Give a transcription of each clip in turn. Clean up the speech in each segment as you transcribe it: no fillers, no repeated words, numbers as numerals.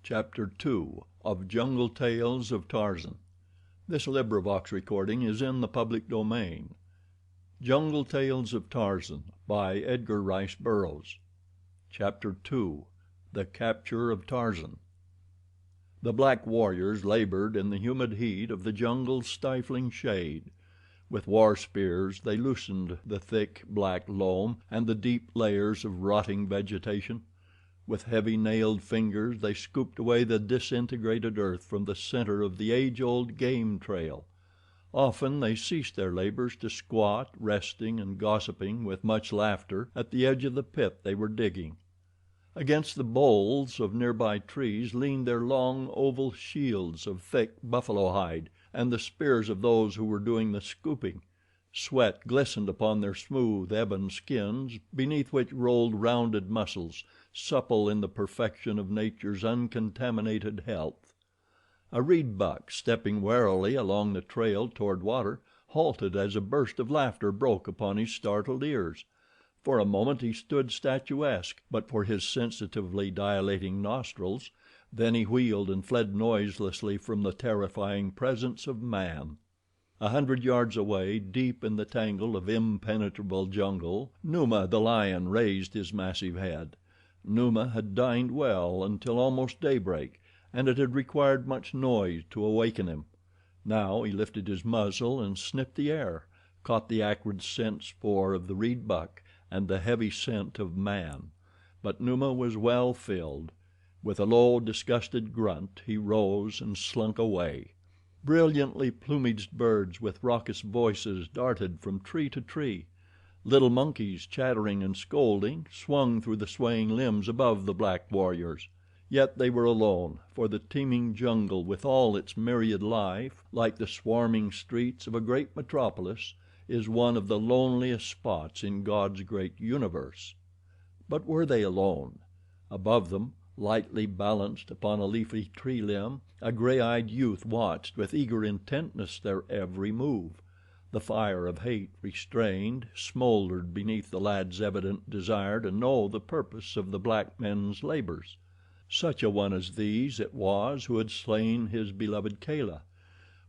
Chapter 2 of Jungle Tales of Tarzan. This LibriVox is in the public domain. Jungle Tales of Tarzan by Edgar Rice Burroughs. Chapter 2 The Capture of Tarzan. The black warriors labored in the humid heat of the jungle's stifling shade. With war spears they loosened the thick, black loam and the deep layers of rotting vegetation. With heavy nailed fingers they scooped away the disintegrated earth from the center of the age-old game trail. Often they ceased their labors to squat, resting and gossiping with much laughter, at the edge of the pit they were digging. Against the boles of nearby trees leaned their long, oval shields of thick buffalo hide and the spears of those who were doing the scooping. Sweat glistened upon their smooth, ebon skins, beneath which rolled rounded muscles, supple in the perfection of nature's uncontaminated health. A reed buck, stepping warily along the trail toward water, halted as a burst of laughter broke upon his startled ears. For a moment he stood statuesque, but for his sensitively dilating nostrils, then he wheeled and fled noiselessly from the terrifying presence of man. 100 yards away, deep in the tangle of impenetrable jungle, Numa, the lion, raised his massive head. Numa had dined well until almost daybreak, and it had required much noise to awaken him. Now he lifted his muzzle and sniffed the air, caught the acrid scent spoor of the reed buck and the heavy scent of man. But Numa was well filled. With a low, disgusted grunt he rose and slunk away. Brilliantly plumaged birds with raucous voices darted from tree to tree. Little monkeys, chattering and scolding, swung through the swaying limbs above the black warriors. Yet they were alone, for the teeming jungle with all its myriad life, like the swarming streets of a great metropolis, is one of the loneliest spots in God's great universe. But were they alone? Above them, lightly balanced upon a leafy tree limb, a gray-eyed youth watched with eager intentness their every move. The fire of hate, restrained, smoldered beneath the lad's evident desire to know the purpose of the black men's labors. Such a one as these it was who had slain his beloved Kala.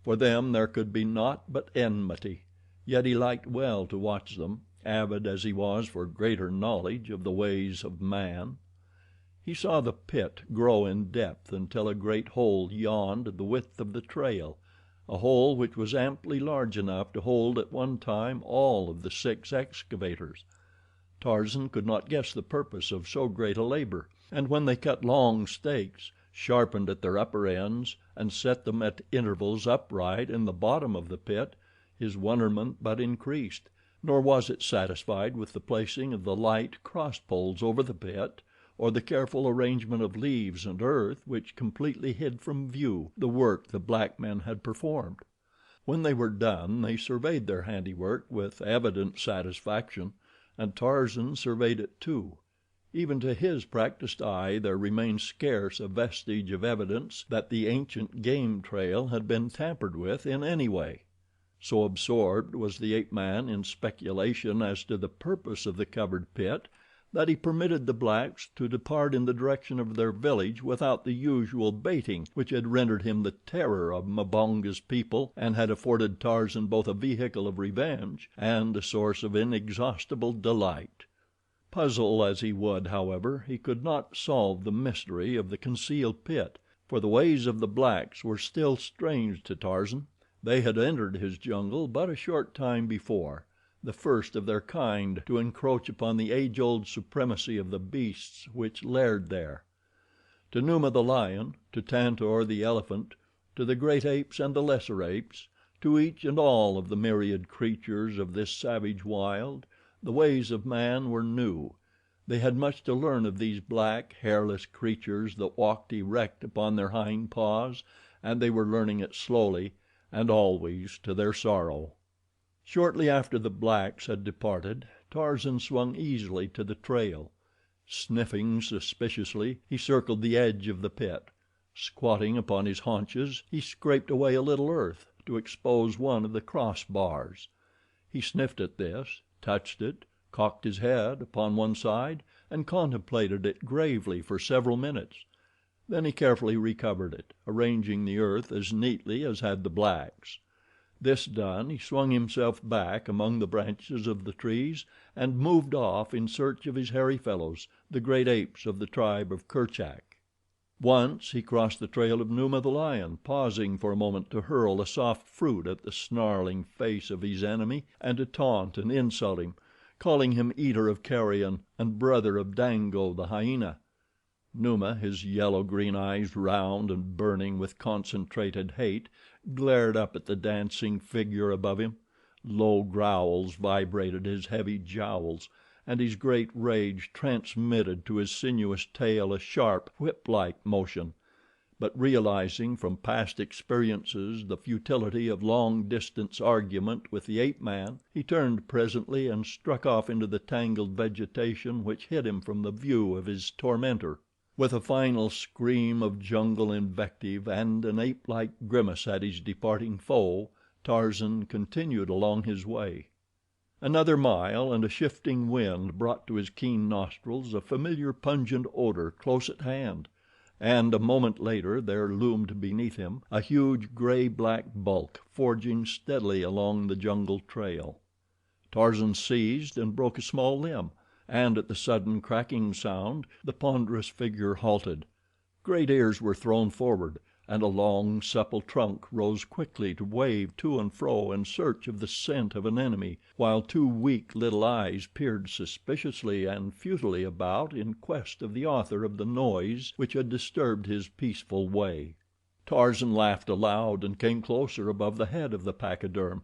For them there could be naught but enmity, yet he liked well to watch them, avid as he was for greater knowledge of the ways of man. He saw the pit grow in depth until a great hole yawned the width of the trail, a hole which was amply large enough to hold at one time all of the 6 excavators. Tarzan could not guess the purpose of so great a labor, and when they cut long stakes, sharpened at their upper ends, and set them at intervals upright in the bottom of the pit, his wonderment but increased, nor was it satisfied with the placing of the light cross poles over the pit, or the careful arrangement of leaves and earth which completely hid from view the work the black men had performed. When they were done they surveyed their handiwork with evident satisfaction, and Tarzan surveyed it too. Even to his practiced eye there remained scarce a vestige of evidence that the ancient game trail had been tampered with in any way. So absorbed was the ape man in speculation as to the purpose of the covered pit that he permitted the blacks to depart in the direction of their village without the usual baiting which had rendered him the terror of Mbonga's people and had afforded Tarzan both a vehicle of revenge and a source of inexhaustible delight. Puzzle as he would, however, he could not solve the mystery of the concealed pit, for the ways of the blacks were still strange to Tarzan. They had entered his jungle but a short time before, the first of their kind to encroach upon the age-old supremacy of the beasts which laired there. To Numa the lion, to Tantor the elephant, to the great apes and the lesser apes, to each and all of the myriad creatures of this savage wild, the ways of man were new. They had much to learn of these black, hairless creatures that walked erect upon their hind paws, and they were learning it slowly and always to their sorrow. Shortly after the blacks had departed, Tarzan swung easily to the trail. Sniffing suspiciously, he circled the edge of the pit. Squatting upon his haunches, he scraped away a little earth to expose one of the cross bars. He sniffed at this, touched it, cocked his head upon one side, and contemplated it gravely for several minutes. Then he carefully recovered it, arranging the earth as neatly as had the blacks. This done, he swung himself back among the branches of the trees and moved off in search of his hairy fellows, the great apes of the tribe of Kerchak. Once he crossed the trail of Numa the lion, pausing for a moment to hurl a soft fruit at the snarling face of his enemy and to taunt and insult him, calling him eater of carrion and brother of Dango, the hyena. Numa, his yellow green eyes round and burning with concentrated hate, glared up at the dancing figure above him. Low growls vibrated his heavy jowls, and his great rage transmitted to his sinuous tail a sharp, whip-like motion; but realizing from past experiences the futility of long distance argument with the ape man, he turned presently and struck off into the tangled vegetation which hid him from the view of his tormentor. With a final scream of jungle invective and an ape-like grimace at his departing foe, Tarzan continued along his way. Another mile and a shifting wind brought to his keen nostrils a familiar pungent odor close at hand, and a moment later there loomed beneath him a huge gray black bulk forging steadily along the jungle trail. Tarzan seized and broke a small limb, and at the sudden cracking sound the ponderous figure halted. Great ears were thrown forward, and a long, supple trunk rose quickly to wave to and fro in search of the scent of an enemy, while two weak little eyes peered suspiciously and futilely about in quest of the author of the noise which had disturbed his peaceful way. Tarzan laughed aloud and came closer above the head of the pachyderm.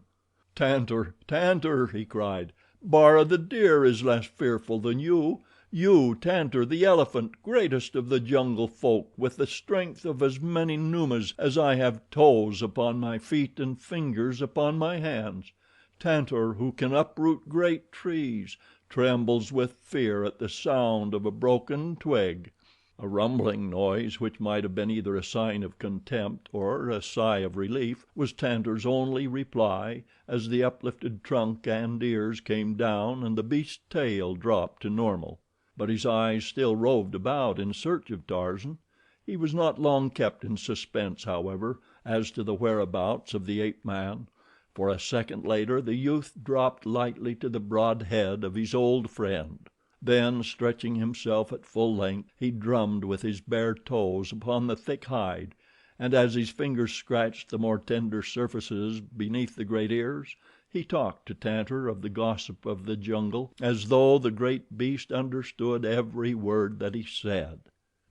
"Tantor, Tantor," he cried, "Bara, the deer, is less fearful than you. You, Tantor, the elephant, greatest of the jungle folk, with the strength of as many Numas as I have toes upon my feet and fingers upon my hands. Tantor, who can uproot great trees, trembles with fear at the sound of a broken twig." A rumbling noise, which might have been either a sign of contempt or a sigh of relief, was Tantor's only reply as the uplifted trunk and ears came down and the beast's tail dropped to normal. But his eyes still roved about in search of Tarzan. He was not long kept in suspense, however, as to the whereabouts of the ape man, for a second later the youth dropped lightly to the broad head of his old friend. Then, stretching himself at full length, he drummed with his bare toes upon the thick hide, and as his fingers scratched the more tender surfaces beneath the great ears, he talked to Tantor of the gossip of the jungle as though the great beast understood every word that he said.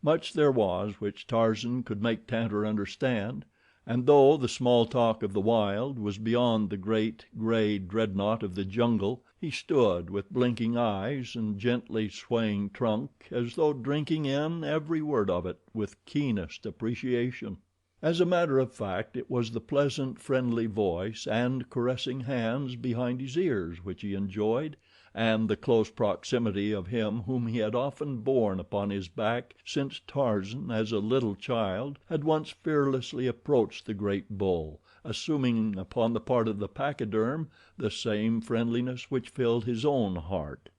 Much there was which Tarzan could make Tantor understand, and though the small talk of the wild was beyond the great, gray dreadnought of the jungle, he stood with blinking eyes and gently swaying trunk as though drinking in every word of it with keenest appreciation. As a matter of fact, it was the pleasant, friendly voice and caressing hands behind his ears which he enjoyed, and the close proximity of him whom he had often borne upon his back since Tarzan, as a little child, had once fearlessly approached the great bull, assuming upon the part of the pachyderm the same friendliness which filled his own heart.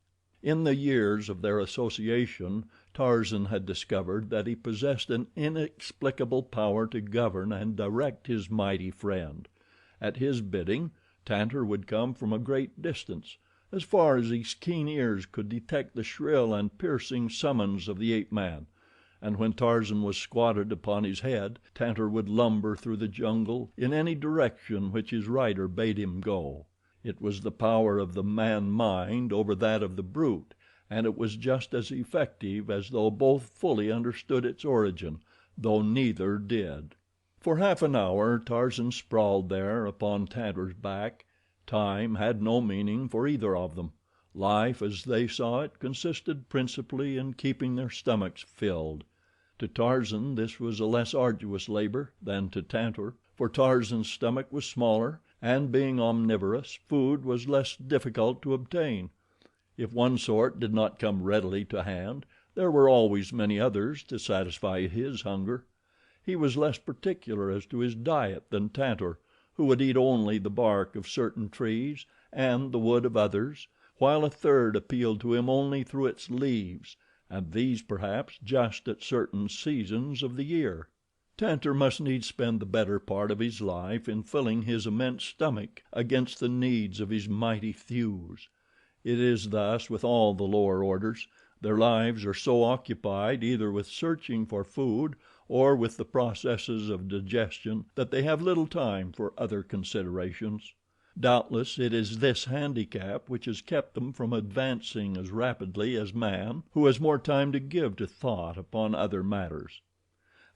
In the years of their association Tarzan had discovered that he possessed an inexplicable power to govern and direct his mighty friend. At his bidding, Tantor would come from a great distance, as far as his keen ears could detect the shrill and piercing summons of the ape man, and when Tarzan was squatted upon his head, Tantor would lumber through the jungle in any direction which his rider bade him go. It was the power of the man mind over that of the brute, and it was just as effective as though both fully understood its origin, though neither did. For half an hour Tarzan sprawled there upon Tantor's back. Time had no meaning for either of them. Life, as they saw it, consisted principally in keeping their stomachs filled. To Tarzan this was a less arduous labor than to Tantor, for Tarzan's stomach was smaller, and being omnivorous, food was less difficult to obtain. If one sort did not come readily to hand, there were always many others to satisfy his hunger. He was less particular as to his diet than Tantor, who would eat only the bark of certain trees and the wood of others, while a third appealed to him only through its leaves, and these, perhaps, just at certain seasons of the year. Tantor must needs spend the better part of his life in filling his immense stomach against the needs of his mighty thews. It is thus with all the lower orders. Their lives are so occupied either with searching for food or with the processes of digestion that they have little time for other considerations. Doubtless it is this handicap which has kept them from advancing as rapidly as man, who has more time to give to thought upon other matters.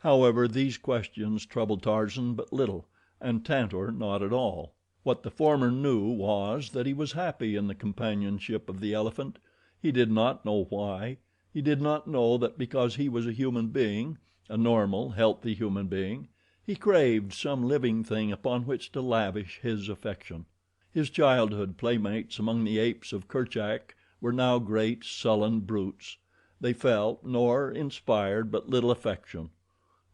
However, these questions troubled Tarzan but little, and Tantor not at all. What the former knew was that he was happy in the companionship of the elephant. He did not know why. He did not know that because he was a human being, a normal, healthy human being, he craved some living thing upon which to lavish his affection. His childhood playmates among the apes of Kerchak were now great, sullen brutes. They felt, nor inspired, but little affection.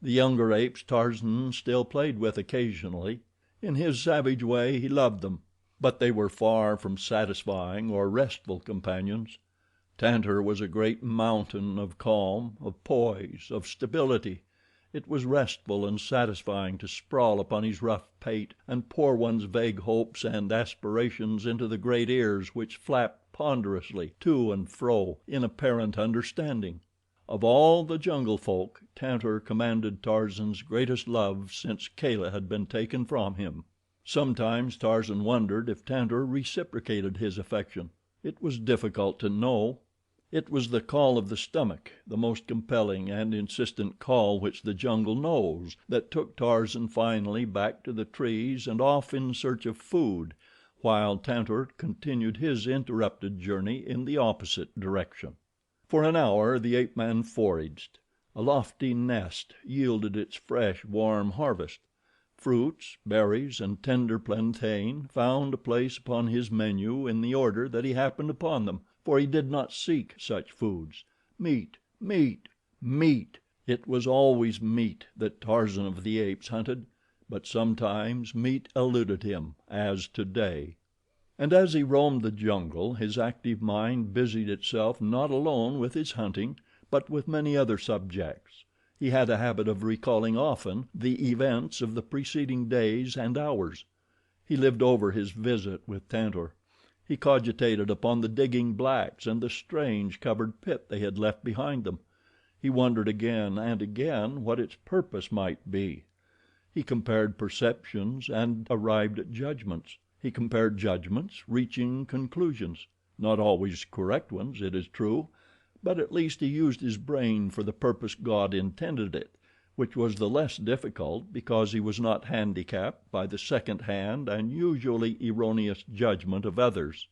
The younger apes Tarzan still played with occasionally. In his savage way he loved them; but they were far from satisfying or restful companions. Tantor was a great mountain of calm, of poise, of stability. It was restful and satisfying to sprawl upon his rough pate and pour one's vague hopes and aspirations into the great ears which flapped ponderously to and fro in apparent understanding. Of all the jungle folk, Tantor commanded Tarzan's greatest love since Kala had been taken from him. Sometimes Tarzan wondered if Tantor reciprocated his affection. It was difficult to know. It was the call of the stomach, the most compelling and insistent call which the jungle knows, that took Tarzan finally back to the trees and off in search of food, while Tantor continued his interrupted journey in the opposite direction. For an hour the ape man foraged. A lofty nest yielded its fresh, warm harvest. Fruits, berries, and tender plantain found a place upon his menu in the order that he happened upon them, for he did not seek such foods. Meat, meat, meat! It was always meat that Tarzan of the Apes hunted, but sometimes meat eluded him, as today. And as he roamed the jungle his active mind busied itself not alone with his hunting, but with many other subjects. He had a habit of recalling often the events of the preceding days and hours. He lived over his visit with Tantor. He cogitated upon the digging blacks and the strange covered pit they had left behind them. He wondered again and again what its purpose might be. He compared perceptions and arrived at judgments. He compared judgments, reaching conclusions—not always correct ones, it is true, but at least he used his brain for the purpose God intended it, which was the less difficult because he was not handicapped by the second hand and usually erroneous judgment of others.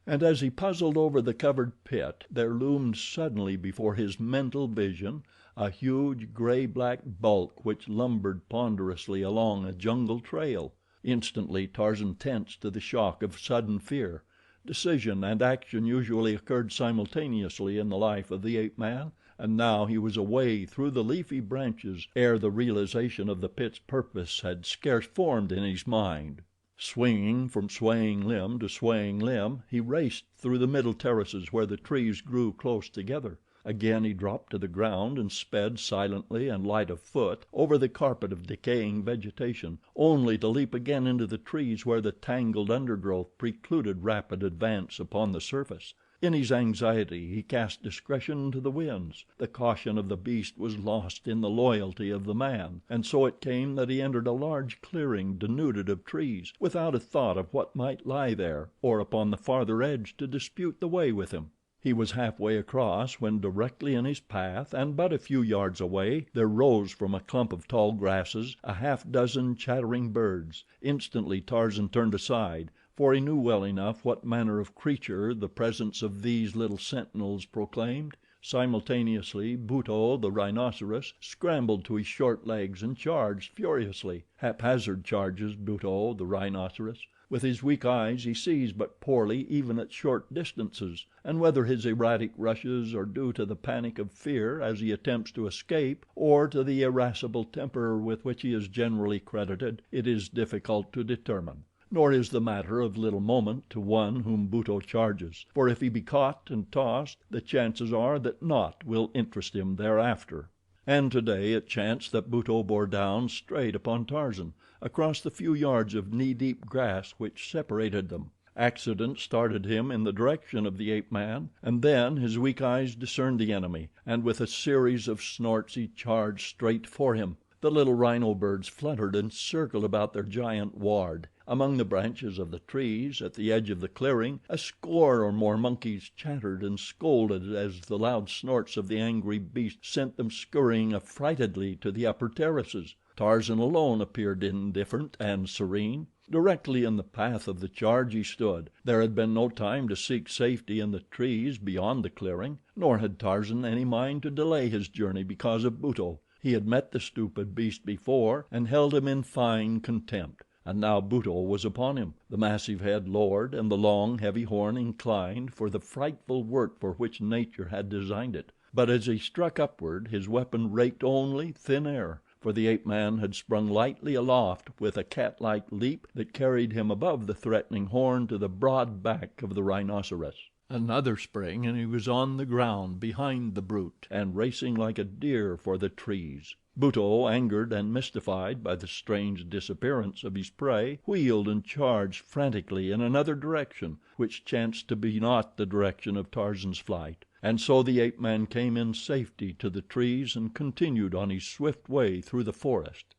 And as he puzzled over the covered pit there loomed suddenly before his mental vision a huge, gray-black bulk which lumbered ponderously along a jungle trail. Instantly Tarzan tensed to the shock of sudden fear. Decision and action usually occurred simultaneously in the life of the ape man, and now he was away through the leafy branches ere the realization of the pit's purpose had scarce formed in his mind. Swinging from swaying limb to swaying limb he raced through the middle terraces where the trees grew close together. Again he dropped to the ground and sped silently and light of foot over the carpet of decaying vegetation, only to leap again into the trees where the tangled undergrowth precluded rapid advance upon the surface. In his anxiety he cast discretion to the winds. The caution of the beast was lost in the loyalty of the man, and so it came that he entered a large clearing denuded of trees, without a thought of what might lie there or upon the farther edge to dispute the way with him. He was halfway across when directly in his path and but a few yards away there rose from a clump of tall grasses a half dozen chattering birds. Instantly Tarzan turned aside, for he knew well enough what manner of creature the presence of these little sentinels proclaimed. Simultaneously Buto, the rhinoceros, scrambled to his short legs and charged furiously. Haphazard charges Buto, the rhinoceros. With his weak eyes he sees but poorly even at short distances, and whether his erratic rushes are due to the panic of fear as he attempts to escape, or to the irascible temper with which he is generally credited, it is difficult to determine. nor is the matter of little moment to one whom Buto charges, for if he be caught and tossed, the chances are that naught will interest him thereafter. And today it chanced that Buto bore down straight upon Tarzan, across the few yards of knee deep grass which separated them. Accident started him in the direction of the ape man, and then his weak eyes discerned the enemy, and with a series of snorts he charged straight for him. The little rhino birds fluttered and circled about their giant ward. Among the branches of the trees at the edge of the clearing a score or more monkeys chattered and scolded as the loud snorts of the angry beast sent them scurrying affrightedly to the upper terraces. Tarzan alone appeared indifferent and serene. Directly in the path of the charge he stood. There had been no time to seek safety in the trees beyond the clearing, nor had Tarzan any mind to delay his journey because of Buto. He had met the stupid beast before and held him in fine contempt, and now Buto was upon him, the massive head lowered and the long, heavy horn inclined for the frightful work for which nature had designed it. But as he struck upward his weapon raked only thin air, for the ape man had sprung lightly aloft with a catlike leap that carried him above the threatening horn to the broad back of the rhinoceros. Another spring and he was on the ground behind the brute and racing like a deer for the trees. Buto, angered and mystified by the strange disappearance of his prey, wheeled and charged frantically in another direction, which chanced to be not the direction of Tarzan's flight. And so the ape man came in safety to the trees and continued on his swift way through the forest.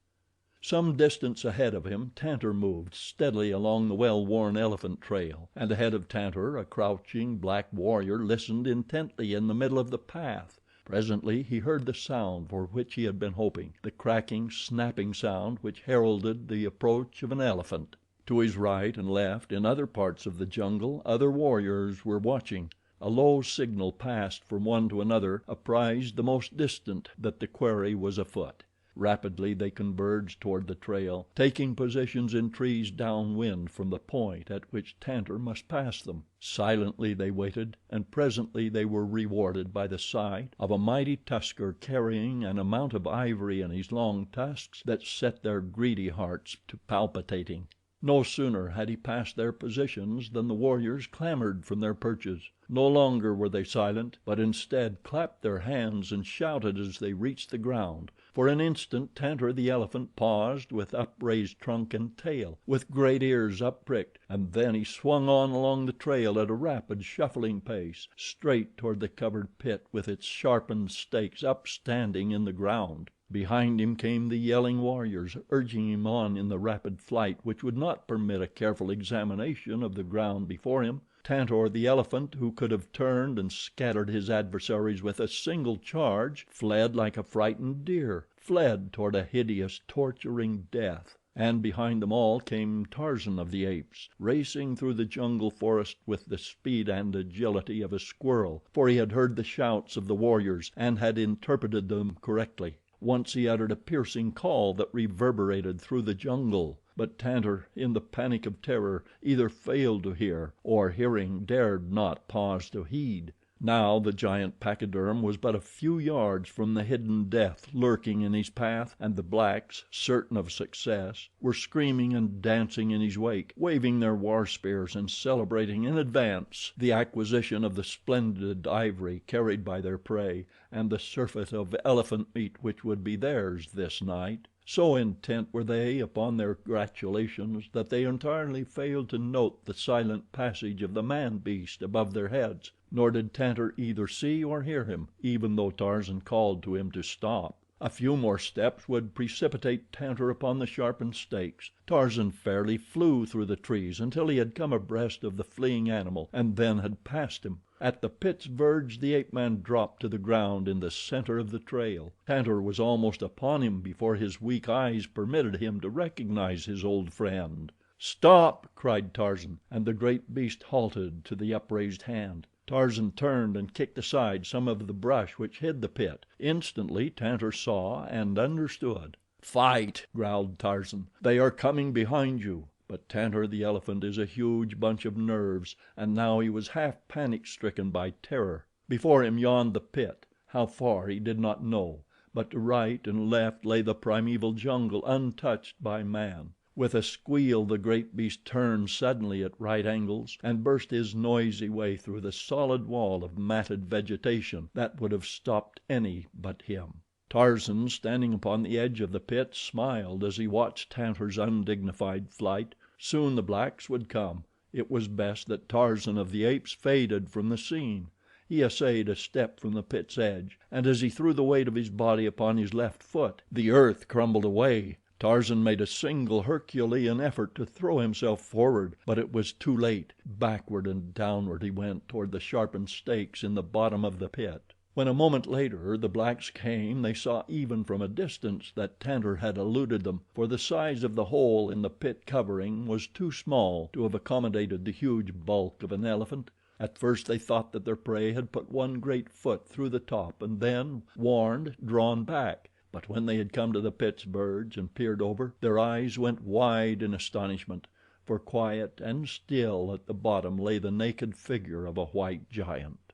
Some distance ahead of him Tantor moved steadily along the well worn elephant trail, and ahead of Tantor a crouching, black warrior listened intently in the middle of the path. Presently he heard the sound for which he had been hoping, the cracking, snapping sound which heralded the approach of an elephant. To his right and left in other parts of the jungle other warriors were watching. A low signal passed from one to another apprised the most distant that the quarry was afoot. Rapidly they converged toward the trail, taking positions in trees downwind from the point at which Tantor must pass them. Silently they waited, and presently they were rewarded by the sight of a mighty tusker carrying an amount of ivory in his long tusks that set their greedy hearts to palpitating. No sooner had he passed their positions than the warriors clambered from their perches. No longer were they silent, but instead clapped their hands and shouted as they reached the ground. For an instant Tantor, the elephant, paused with upraised trunk and tail, with great ears uppricked, and then he swung on along the trail at a rapid, shuffling pace, straight toward the covered pit with its sharpened stakes upstanding in the ground. Behind him came the yelling warriors, urging him on in the rapid flight which would not permit a careful examination of the ground before him. Tantor, the elephant, who could have turned and scattered his adversaries with a single charge, fled like a frightened deer, fled toward a hideous, torturing death. And behind them all came Tarzan of the Apes, racing through the jungle forest with the speed and agility of a squirrel, for he had heard the shouts of the warriors and had interpreted them correctly. Once he uttered a piercing call that reverberated through the jungle, but Tantor, in the panic of terror, either failed to hear, or hearing, dared not pause to heed. Now the giant pachyderm was but a few yards from the hidden death lurking in his path, and the blacks, certain of success, were screaming and dancing in his wake, waving their war spears and celebrating in advance the acquisition of the splendid ivory carried by their prey and the surfeit of elephant meat which would be theirs this night. So intent were they upon their gratulations that they entirely failed to note the silent passage of the man beast above their heads, nor did Tantor either see or hear him, even though Tarzan called to him to stop. A few more steps would precipitate Tantor upon the sharpened stakes. Tarzan fairly flew through the trees until he had come abreast of the fleeing animal and then had passed him. At the pit's verge the ape man dropped to the ground in the center of the trail. Tantor was almost upon him before his weak eyes permitted him to recognize his old friend. "Stop!" cried Tarzan, and the great beast halted to the upraised hand. Tarzan turned and kicked aside some of the brush which hid the pit. Instantly Tantor saw and understood. "Fight!" growled Tarzan. "They are coming behind you." But Tantor, the elephant, is a huge bunch of nerves, and now he was half panic stricken by terror. Before him yawned the pit. How far he did not know, but to right and left lay the primeval jungle untouched by man. With a squeal the great beast turned suddenly at right angles and burst his noisy way through the solid wall of matted vegetation that would have stopped any but him. Tarzan, standing upon the edge of the pit, smiled as he watched Tantor's undignified flight. Soon the blacks would come. It was best that Tarzan of the Apes faded from the scene. He essayed a step from the pit's edge, and as he threw the weight of his body upon his left foot, the earth crumbled away. Tarzan made a single Herculean effort to throw himself forward; but it was too late. Backward and downward he went toward the sharpened stakes in the bottom of the pit. When a moment later the blacks came they saw even from a distance that Tantor had eluded them, for the size of the hole in the pit covering was too small to have accommodated the huge bulk of an elephant. At first they thought that their prey had put one great foot through the top and then, warned, drawn back; but when they had come to the pit's verge and peered over, their eyes went wide in astonishment, for quiet and still at the bottom lay the naked figure of a white giant.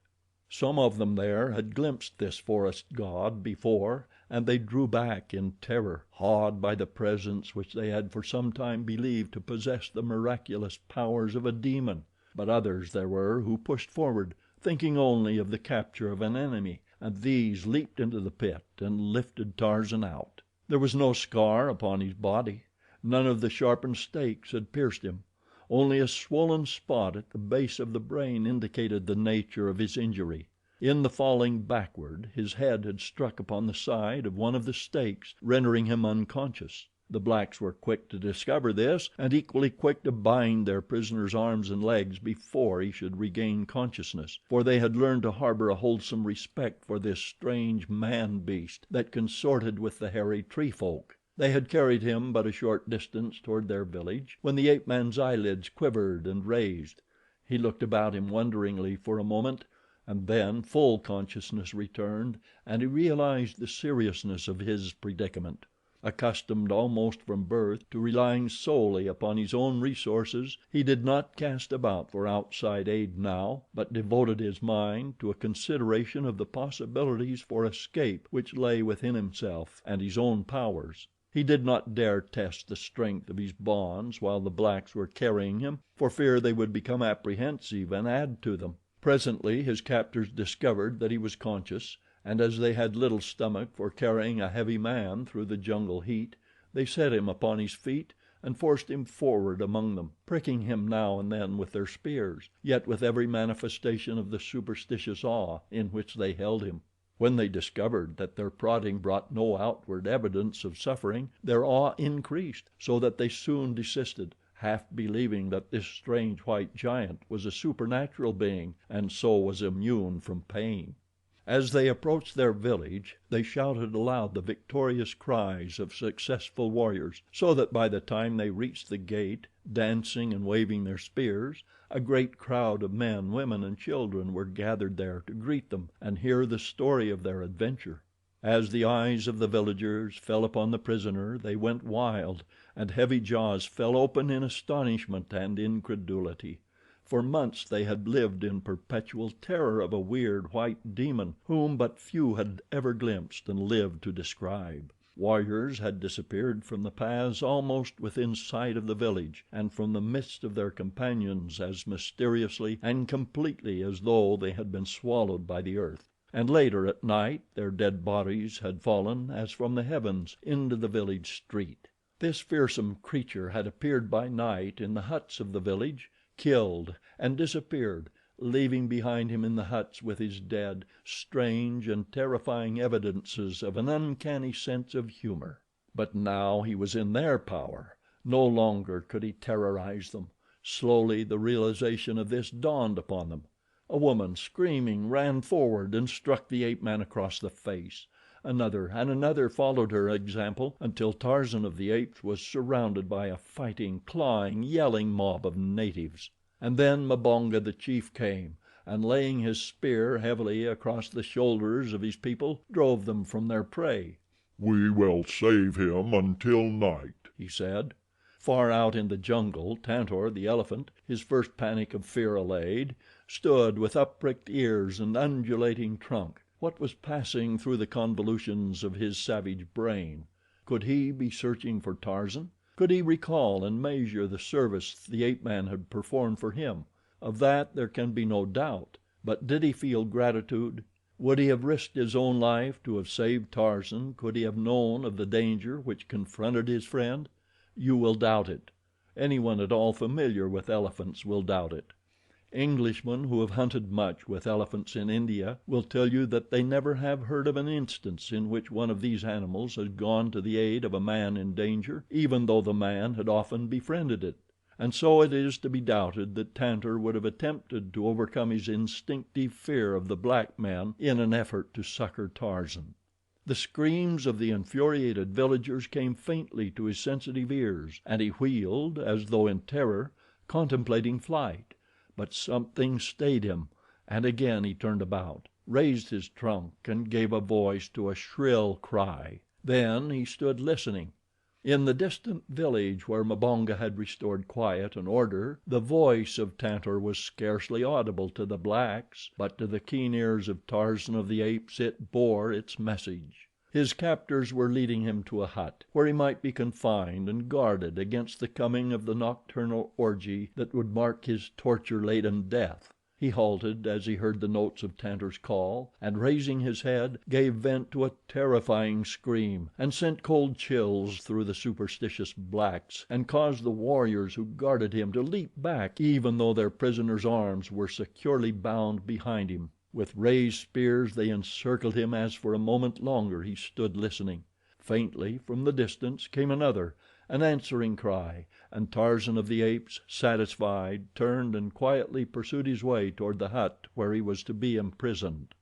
Some of them there had glimpsed this forest god before, and they drew back in terror, awed by the presence which they had for some time believed to possess the miraculous powers of a demon. But others there were who pushed forward, thinking only of the capture of an enemy, and these leaped into the pit and lifted Tarzan out. There was no scar upon his body. None of the sharpened stakes had pierced him. Only a swollen spot at the base of the brain indicated the nature of his injury. In the falling backward his head had struck upon the side of one of the stakes, rendering him unconscious. The blacks were quick to discover this, and equally quick to bind their prisoner's arms and legs before he should regain consciousness, for they had learned to harbor a wholesome respect for this strange man beast that consorted with the hairy tree folk. They had carried him but a short distance toward their village when the ape man's eyelids quivered and raised. He looked about him wonderingly for a moment, and then full consciousness returned and he realized the seriousness of his predicament. Accustomed almost from birth to relying solely upon his own resources, he did not cast about for outside aid now, but devoted his mind to a consideration of the possibilities for escape which lay within himself and his own powers. He did not dare test the strength of his bonds while the blacks were carrying him, for fear they would become apprehensive and add to them. Presently his captors discovered that he was conscious, and as they had little stomach for carrying a heavy man through the jungle heat, they set him upon his feet and forced him forward among them, pricking him now and then with their spears, yet with every manifestation of the superstitious awe in which they held him. When they discovered that their prodding brought no outward evidence of suffering, their awe increased, so that they soon desisted, half believing that this strange white giant was a supernatural being and so was immune from pain. As they approached their village, they shouted aloud the victorious cries of successful warriors, so that by the time they reached the gate, dancing and waving their spears, a great crowd of men, women, and children were gathered there to greet them and hear the story of their adventure. As the eyes of the villagers fell upon the prisoner, they went wild, and heavy jaws fell open in astonishment and incredulity. For months they had lived in perpetual terror of a weird, white demon whom but few had ever glimpsed and lived to describe. Warriors had disappeared from the paths almost within sight of the village and from the midst of their companions as mysteriously and completely as though they had been swallowed by the earth. And later at night their dead bodies had fallen as from the heavens into the village street. This fearsome creature had appeared by night in the huts of the village, killed and disappeared, leaving behind him in the huts with his dead strange and terrifying evidences of an uncanny sense of humor. But now he was in their power. No longer could he terrorize them. Slowly the realization of this dawned upon them. A woman, screaming, ran forward and struck the ape man across the face. Another and another followed her example until Tarzan of the Apes was surrounded by a fighting, clawing, yelling mob of natives. And then Mbonga, the chief, came, and laying his spear heavily across the shoulders of his people, drove them from their prey. "We will save him until night," he said. Far out in the jungle, Tantor, the elephant, his first panic of fear allayed, stood with up-pricked ears and undulating trunk. What was passing through the convolutions of his savage brain? Could he be searching for Tarzan? Could he recall and measure the service the ape man had performed for him? Of that there can be no doubt; but did he feel gratitude? Would he have risked his own life to have saved Tarzan could he have known of the danger which confronted his friend? You will doubt it. Anyone at all familiar with elephants will doubt it. Englishmen who have hunted much with elephants in India will tell you that they never have heard of an instance in which one of these animals has gone to the aid of a man in danger, even though the man had often befriended it. And so it is to be doubted that Tantor would have attempted to overcome his instinctive fear of the black men in an effort to succor Tarzan. The screams of the infuriated villagers came faintly to his sensitive ears, and he wheeled, as though in terror, contemplating flight; but something stayed him, and again he turned about, raised his trunk and gave a voice to a shrill cry. Then he stood listening. In the distant village where Mbonga had restored quiet and order, the voice of Tantor was scarcely audible to the blacks, but to the keen ears of Tarzan of the Apes it bore its message. His captors were leading him to a hut, where he might be confined and guarded against the coming of the nocturnal orgy that would mark his torture laden death. He halted as he heard the notes of Tantor's call, and raising his head, gave vent to a terrifying scream, and sent cold chills through the superstitious blacks, and caused the warriors who guarded him to leap back even though their prisoner's arms were securely bound behind him. With raised spears they encircled him as for a moment longer he stood listening. Faintly, from the distance, came another, an answering cry, and Tarzan of the Apes, satisfied, turned and quietly pursued his way toward the hut where he was to be imprisoned.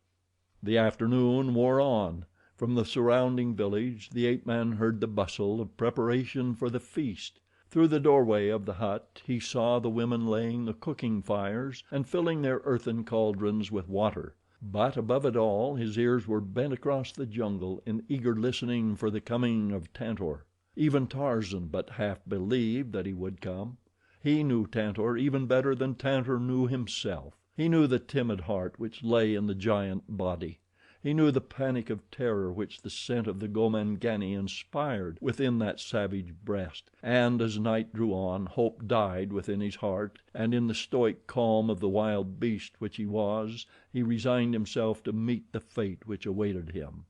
The afternoon wore on. From the surrounding village the ape man heard the bustle of preparation for the feast. Through the doorway of the hut he saw the women laying the cooking fires and filling their earthen cauldrons with water; but above it all his ears were bent across the jungle in eager listening for the coming of Tantor. Even Tarzan but half believed that he would come. He knew Tantor even better than Tantor knew himself. He knew the timid heart which lay in the giant body. He knew the panic of terror which the scent of the Gomangani inspired within that savage breast, and as night drew on hope died within his heart, and in the stoic calm of the wild beast which he was he resigned himself to meet the fate which awaited him.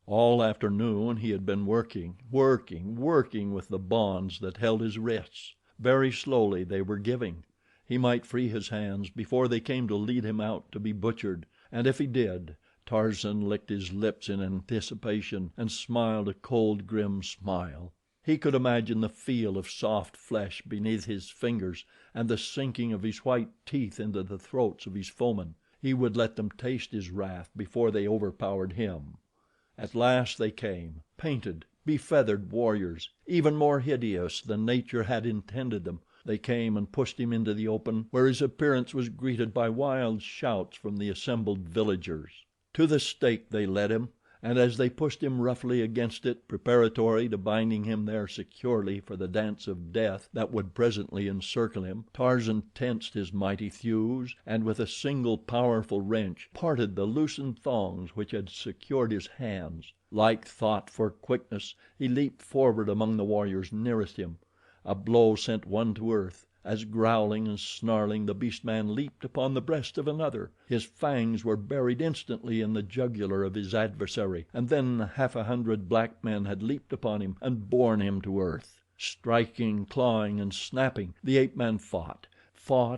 All afternoon he had been working with the bonds that held his wrists. Very slowly they were giving. He might free his hands before they came to lead him out to be butchered, and if he did, Tarzan licked his lips in anticipation and smiled a cold, grim smile. He could imagine the feel of soft flesh beneath his fingers and the sinking of his white teeth into the throats of his foemen. He would let them taste his wrath before they overpowered him. At last they came, painted, befeathered warriors, even more hideous than nature had intended them. They came and pushed him into the open, where his appearance was greeted by wild shouts from the assembled villagers. To the stake they led him, and as they pushed him roughly against it preparatory to binding him there securely for the dance of death that would presently encircle him, Tarzan tensed his mighty thews and with a single powerful wrench parted the loosened thongs which had secured his hands. Like thought for quickness he leaped forward among the warriors nearest him. A blow sent one to earth as, growling and snarling, the beast man leaped upon the breast of another. His fangs were buried instantly in the jugular of his adversary, and then half a hundred black men had leaped upon him and borne him to earth. Striking, clawing, and snapping, the ape man fought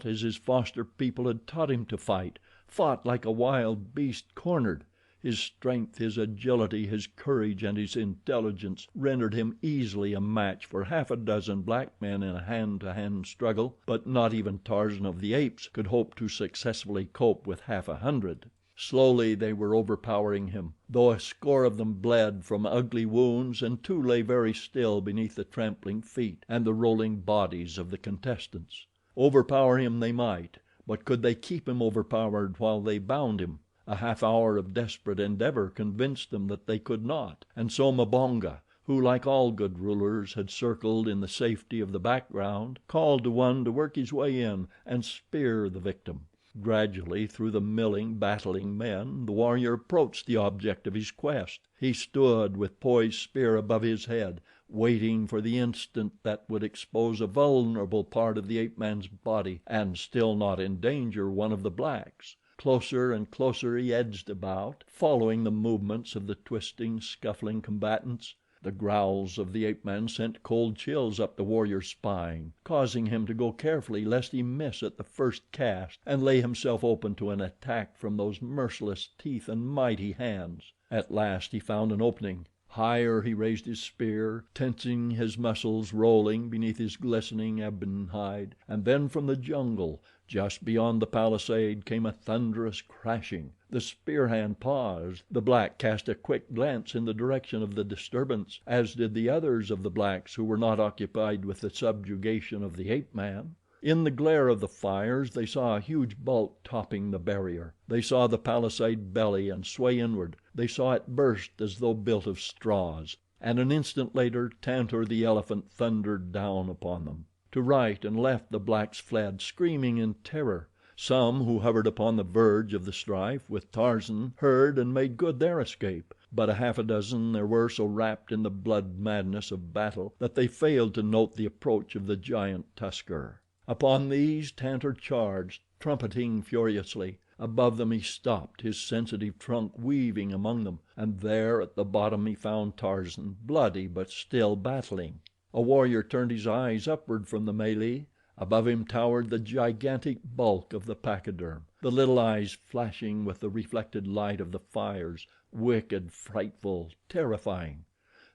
as his foster people had taught him to fight, fought like a wild beast cornered. His strength, his agility, his courage, and his intelligence rendered him easily a match for half a dozen black men in a hand-to-hand struggle, but not even Tarzan of the Apes could hope to successfully cope with half a hundred. Slowly they were overpowering him, though a score of them bled from ugly wounds and two lay very still beneath the trampling feet and the rolling bodies of the contestants. Overpower him they might, but could they keep him overpowered while they bound him? A half hour of desperate endeavor convinced them that they could not, and so Mbonga, who like all good rulers had circled in the safety of the background, called to one to work his way in and spear the victim. Gradually, through the milling, battling men, the warrior approached the object of his quest. He stood with poised spear above his head, waiting for the instant that would expose a vulnerable part of the ape man's body and still not endanger one of the blacks. Closer and closer he edged about, following the movements of the twisting, scuffling combatants. The growls of the ape man sent cold chills up the warrior's spine, causing him to go carefully lest he miss at the first cast and lay himself open to an attack from those merciless teeth and mighty hands. At last he found an opening. Higher he raised his spear, tensing his muscles, rolling beneath his glistening ebon hide, and then from the jungle, just beyond the palisade, came a thunderous crashing. The spear hand paused. The black cast a quick glance in the direction of the disturbance, as did the others of the blacks who were not occupied with the subjugation of the ape man. In the glare of the fires they saw a huge bulk topping the barrier. They saw the palisade belly and sway inward. They saw it burst as though built of straws, and an instant later Tantor, the elephant, thundered down upon them. To right and left the blacks fled, screaming in terror. Some who hovered upon the verge of the strife with Tarzan heard and made good their escape, but a half a dozen there were so wrapped in the blood madness of battle that they failed to note the approach of the giant tusker. Upon these Tantor charged, trumpeting furiously. Above them he stopped, his sensitive trunk weaving among them, and there at the bottom he found Tarzan, bloody but still battling. A warrior turned his eyes upward from the melee. Above him towered the gigantic bulk of the pachyderm, the little eyes flashing with the reflected light of the fires, wicked, frightful, terrifying.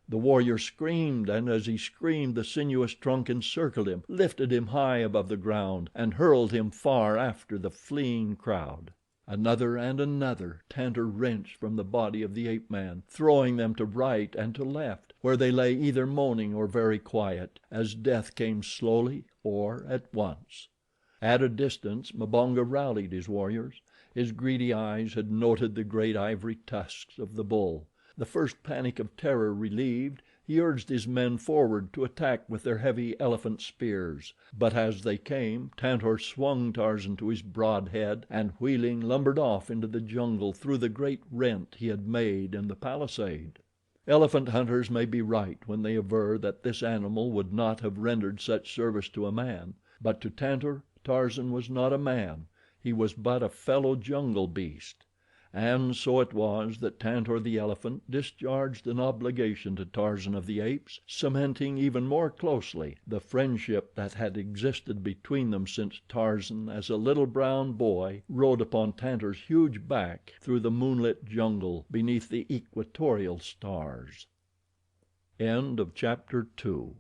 The warrior screamed, and as he screamed the sinuous trunk encircled him, lifted him high above the ground, and hurled him far after the fleeing crowd. Another and another Tantor wrenched from the body of the ape man, throwing them to right and to left, where they lay either moaning or very quiet, as death came slowly or at once. At a distance Mbonga rallied his warriors. His greedy eyes had noted the great ivory tusks of the bull. The first panic of terror relieved, he urged his men forward to attack with their heavy elephant spears; but as they came, Tantor swung Tarzan to his broad head and wheeling lumbered off into the jungle through the great rent he had made in the palisade. Elephant hunters may be right when they aver that this animal would not have rendered such service to a man, but to Tantor, Tarzan was not a man, he was but a fellow jungle beast. And so it was that Tantor, the elephant, discharged an obligation to Tarzan of the Apes, cementing even more closely the friendship that had existed between them since Tarzan, as a little brown boy, rode upon Tantor's huge back through the moonlit jungle beneath the equatorial stars. Chapter 3